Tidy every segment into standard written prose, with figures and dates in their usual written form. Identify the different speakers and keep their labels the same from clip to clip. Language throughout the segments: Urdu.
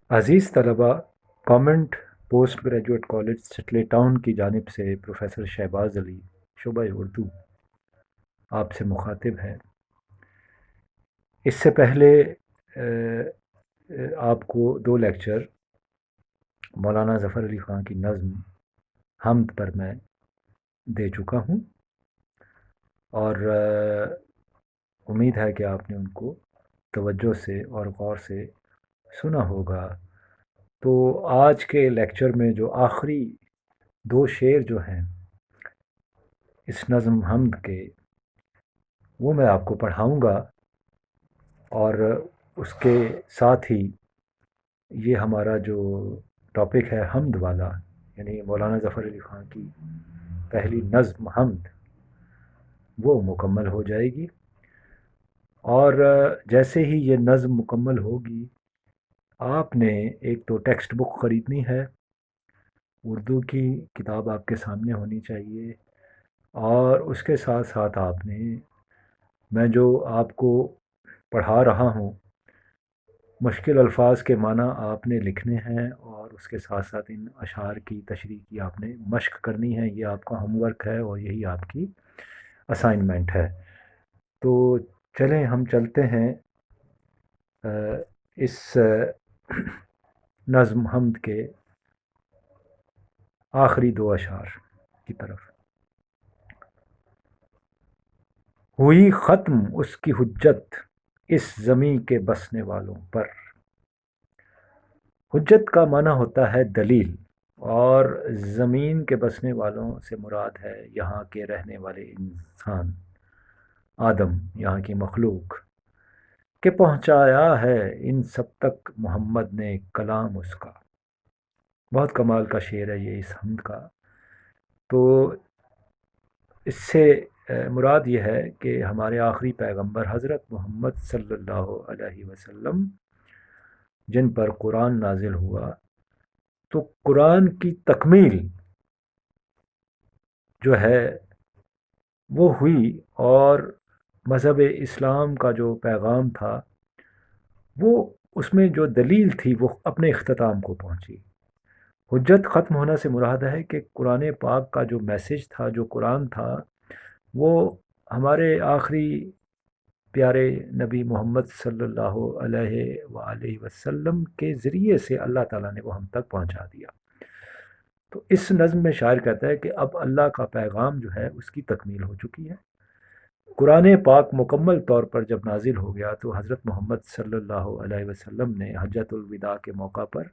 Speaker 1: عزیز طلباء، government post graduate college satellite town کی جانب سے پروفیسر شہباز علی شعبہ اردو آپ سے مخاطب ہے۔ اس سے پہلے آپ کو دو لیکچر مولانا ظفر علی خان کی نظم حمد پر میں دے چکا ہوں، اور امید ہے کہ آپ نے ان کو توجہ سے اور غور سے سنا ہوگا۔ تو آج کے لیکچر میں جو آخری دو شعر جو ہیں اس نظم حمد کے، وہ میں آپ کو پڑھاؤں گا، اور اس کے ساتھ ہی یہ ہمارا جو ٹاپک ہے حمد والا، یعنی مولانا ظفر علی خان کی پہلی نظم حمد، وہ مکمل ہو جائے گی۔ اور جیسے ہی یہ نظم مکمل ہوگی، آپ نے ایک تو ٹیکسٹ بک خریدنی ہے، اردو کی کتاب آپ کے سامنے ہونی چاہیے، اور اس کے ساتھ ساتھ آپ نے، میں جو آپ کو پڑھا رہا ہوں، مشکل الفاظ کے معنی آپ نے لکھنے ہیں، اور اس کے ساتھ ساتھ ان اشعار کی تشریح کی آپ نے مشق کرنی ہے۔ یہ آپ کا ہوم ورک ہے اور یہی آپ کی اسائنمنٹ ہے۔ تو چلیں ہم چلتے ہیں اس نظم حمد کے آخری دو اشعار کی طرف۔ ہوئی ختم اس کی حجت اس زمیں کے بسنے والوں پر۔ حجت کا معنی ہوتا ہے دلیل، اور زمین کے بسنے والوں سے مراد ہے یہاں کے رہنے والے انسان، آدم، یہاں کی مخلوق، کہ پہنچایا ہے ان سب تک محمد نے کلام اس کا۔ بہت کمال کا شعر ہے یہ اس حمد کا۔ تو اس سے مراد یہ ہے کہ ہمارے آخری پیغمبر حضرت محمد صلی اللہ علیہ وسلم، جن پر قرآن نازل ہوا، تو قرآن کی تکمیل جو ہے وہ ہوئی، اور مذہب اسلام کا جو پیغام تھا وہ، اس میں جو دلیل تھی وہ اپنے اختتام کو پہنچی۔ حجت ختم ہونا سے مراد ہے کہ قرآن پاک کا جو میسج تھا، جو قرآن تھا، وہ ہمارے آخری پیارے نبی محمد صلی اللہ علیہ وآلہ وسلم کے ذریعے سے اللہ تعالیٰ نے وہ ہم تک پہنچا دیا۔ تو اس نظم میں شاعر کہتا ہے کہ اب اللہ کا پیغام جو ہے اس کی تکمیل ہو چکی ہے۔ قرآن پاک مکمل طور پر جب نازل ہو گیا تو حضرت محمد صلی اللہ علیہ وسلم نے حجۃ الوداع کے موقع پر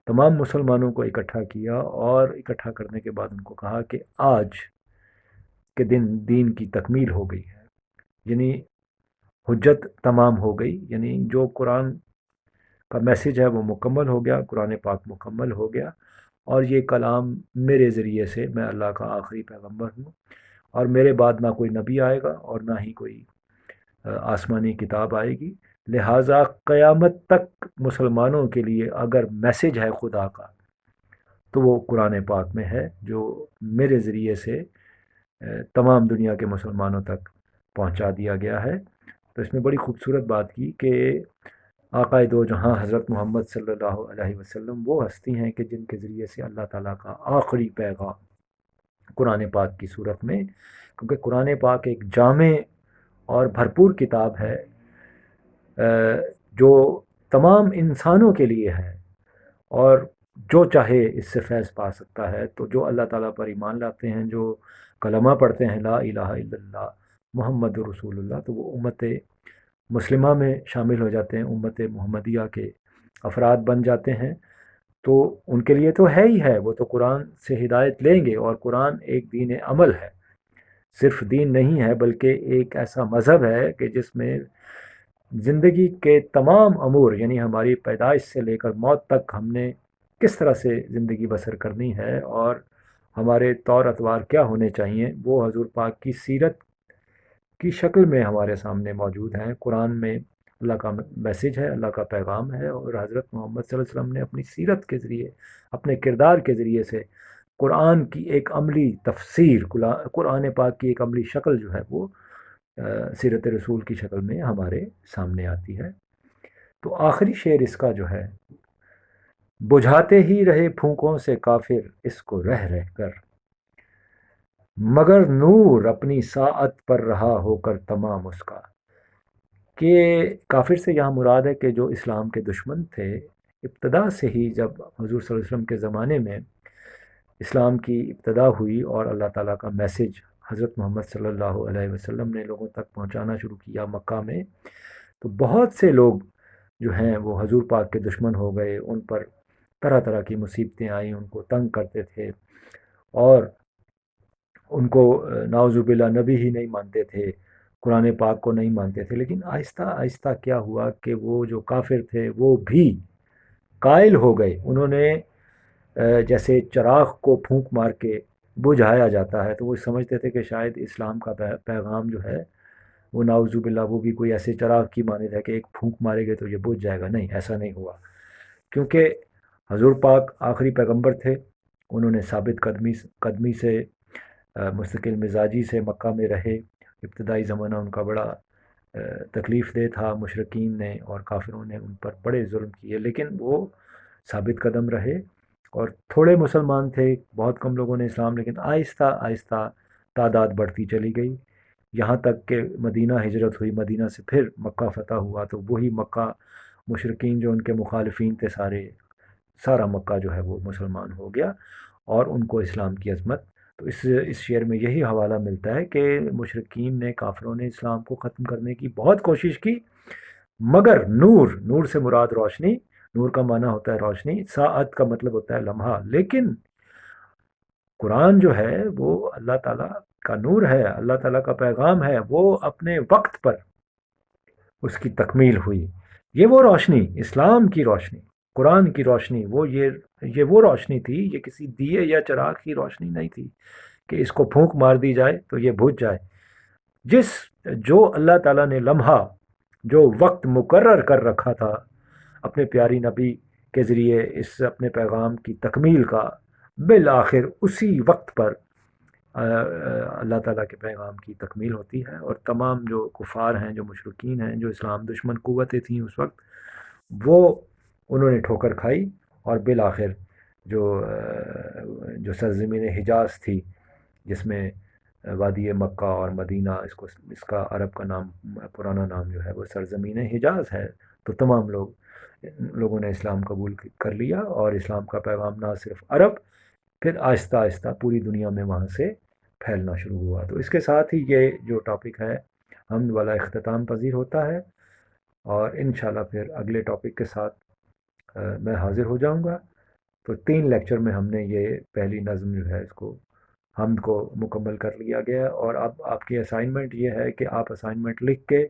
Speaker 1: تمام مسلمانوں کو اکٹھا کیا، اور اکٹھا کرنے کے بعد ان کو کہا کہ آج کے دن دین کی تکمیل ہو گئی ہے، یعنی حجت تمام ہو گئی، یعنی جو قرآن کا میسج ہے وہ مکمل ہو گیا، قرآن پاک مکمل ہو گیا، اور یہ کلام میرے ذریعے سے، میں اللہ کا آخری پیغمبر ہوں، اور میرے بعد نہ کوئی نبی آئے گا اور نہ ہی کوئی آسمانی کتاب آئے گی۔ لہٰذا قیامت تک مسلمانوں کے لیے اگر میسج ہے خدا کا تو وہ قرآن پاک میں ہے، جو میرے ذریعے سے تمام دنیا کے مسلمانوں تک پہنچا دیا گیا ہے۔ تو اس میں بڑی خوبصورت بات کی کہ آقائے دو جہاں حضرت محمد صلی اللہ علیہ وسلم وہ ہستی ہیں کہ جن کے ذریعے سے اللہ تعالیٰ کا آخری پیغام قرآن پاک کی صورت میں، کیونکہ قرآن پاک ایک جامع اور بھرپور کتاب ہے جو تمام انسانوں کے لیے ہے، اور جو چاہے اس سے فیض پا سکتا ہے۔ تو جو اللہ تعالیٰ پر ایمان لاتے ہیں، جو کلمہ پڑھتے ہیں لا الہ الا اللہ محمد رسول اللہ، تو وہ امت مسلمہ میں شامل ہو جاتے ہیں، امت محمدیہ کے افراد بن جاتے ہیں۔ تو ان کے لیے تو ہے ہی ہے، وہ تو قرآن سے ہدایت لیں گے، اور قرآن ایک دین عمل ہے، صرف دین نہیں ہے بلکہ ایک ایسا مذہب ہے کہ جس میں زندگی کے تمام امور، یعنی ہماری پیدائش سے لے کر موت تک ہم نے کس طرح سے زندگی بسر کرنی ہے، اور ہمارے طور اطوار کیا ہونے چاہیے، وہ حضور پاک کی سیرت کی شکل میں ہمارے سامنے موجود ہیں۔ قرآن میں اللہ کا میسج ہے، اللہ کا پیغام ہے، اور حضرت محمد صلی اللہ علیہ وسلم نے اپنی سیرت کے ذریعے، اپنے کردار کے ذریعے سے قرآن کی ایک عملی تفسیر، قرآن پاک کی ایک عملی شکل جو ہے وہ سیرت رسول کی شکل میں ہمارے سامنے آتی ہے۔ تو آخری شعر اس کا جو ہے بجھاتے ہی رہے پھونکوں سے کافر اس کو رہ رہ کر، مگر نور اپنی ساعت پر رہا ہو کر تمام اس کا۔ کہ کافر سے یہاں مراد ہے کہ جو اسلام کے دشمن تھے، ابتدا سے ہی جب حضور صلی اللہ علیہ وسلم کے زمانے میں اسلام کی ابتدا ہوئی اور اللہ تعالیٰ کا میسج حضرت محمد صلی اللہ علیہ وسلم نے لوگوں تک پہنچانا شروع کیا مکہ میں، تو بہت سے لوگ جو ہیں وہ حضور پاک کے دشمن ہو گئے، ان پر طرح طرح کی مصیبتیں آئیں، ان کو تنگ کرتے تھے اور ان کو نعوذ باللہ نبی ہی نہیں مانتے تھے، قرآن پاک کو نہیں مانتے تھے۔ لیکن آہستہ آہستہ کیا ہوا کہ وہ جو کافر تھے وہ بھی قائل ہو گئے، انہوں نے جیسے چراغ کو پھونک مار کے بجھایا جاتا ہے، تو وہ سمجھتے تھے کہ شاید اسلام کا پیغام جو ہے وہ نعوذ باللہ وہ بھی کوئی ایسے چراغ کی مانند ہے کہ ایک پھونک مارے گے تو یہ بجھ جائے گا۔ نہیں، ایسا نہیں ہوا، کیونکہ حضور پاک آخری پیغمبر تھے، انہوں نے ثابت قدمی سے مستقل مزاجی سے مکہ میں رہے۔ ابتدائی زمانہ ان کا بڑا تکلیف دہ تھا، مشرکین نے اور کافروں نے ان پر بڑے ظلم کیے، لیکن وہ ثابت قدم رہے اور تھوڑے مسلمان تھے، بہت کم لوگوں نے اسلام، لیکن آہستہ آہستہ تعداد بڑھتی چلی گئی، یہاں تک کہ مدینہ ہجرت ہوئی، مدینہ سے پھر مکہ فتح ہوا، تو وہی مکہ مشرکین جو ان کے مخالفین تھے سارا مکہ جو ہے وہ مسلمان ہو گیا اور ان کو اسلام کی عظمت۔ تو اس شعر میں یہی حوالہ ملتا ہے کہ مشرکین نے، کافروں نے اسلام کو ختم کرنے کی بہت کوشش کی، مگر نور سے مراد روشنی، نور کا معنی ہوتا ہے روشنی، ساعت کا مطلب ہوتا ہے لمحہ، لیکن قرآن جو ہے وہ اللہ تعالیٰ کا نور ہے، اللہ تعالیٰ کا پیغام ہے، وہ اپنے وقت پر اس کی تکمیل ہوئی۔ یہ وہ روشنی، اسلام کی روشنی، قرآن کی روشنی، یہ وہ روشنی تھی، یہ کسی دیے یا چراغ کی روشنی نہیں تھی کہ اس کو پھونک مار دی جائے تو یہ بجھ جائے۔ جو اللہ تعالیٰ نے لمحہ، جو وقت مقرر کر رکھا تھا اپنے پیاری نبی کے ذریعے اس اپنے پیغام کی تکمیل کا، بالآخر اسی وقت پر اللہ تعالیٰ کے پیغام کی تکمیل ہوتی ہے، اور تمام جو کفار ہیں، جو مشرکین ہیں، جو اسلام دشمن قوتیں تھیں اس وقت، وہ انہوں نے ٹھوکر کھائی اور بالآخر جو سرزمین حجاز تھی، جس میں وادی مکہ اور مدینہ، اس کا عرب کا نام، پرانا نام جو ہے وہ سرزمین حجاز ہے، تو تمام لوگوں نے اسلام قبول کر لیا اور اسلام کا پیغام نہ صرف عرب، پھر آہستہ آہستہ پوری دنیا میں وہاں سے پھیلنا شروع ہوا۔ تو اس کے ساتھ ہی یہ جو ٹاپک ہے حمد والا اختتام پذیر ہوتا ہے، اور انشاءاللہ پھر اگلے ٹاپک کے ساتھ میں حاضر ہو جاؤں گا۔ تو 3 لیکچر میں ہم نے یہ پہلی نظم جو ہے اس کو، حمد کو، مکمل کر لیا گیا، اور اب آپ کی اسائنمنٹ یہ ہے کہ آپ اسائنمنٹ لکھ کے،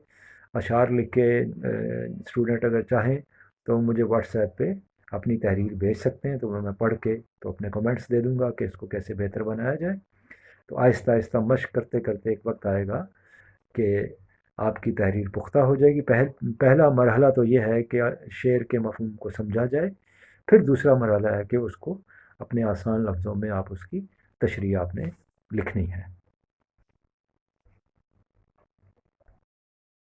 Speaker 1: اشعار لکھ کے، اسٹوڈنٹ اگر چاہیں تو مجھے واٹس ایپ پہ اپنی تحریر بھیج سکتے ہیں، تو میں پڑھ کے تو اپنے کمنٹس دے دوں گا کہ اس کو کیسے بہتر بنایا جائے۔ تو آہستہ آہستہ مشق کرتے کرتے ایک وقت آئے گا کہ آپ کی تحریر پختہ ہو جائے گی۔ پہلا مرحلہ تو یہ ہے کہ شعر کے مفہوم کو سمجھا جائے، پھر دوسرا مرحلہ ہے کہ اس کو اپنے آسان لفظوں میں آپ اس کی تشریح آپ نے لکھنی ہے۔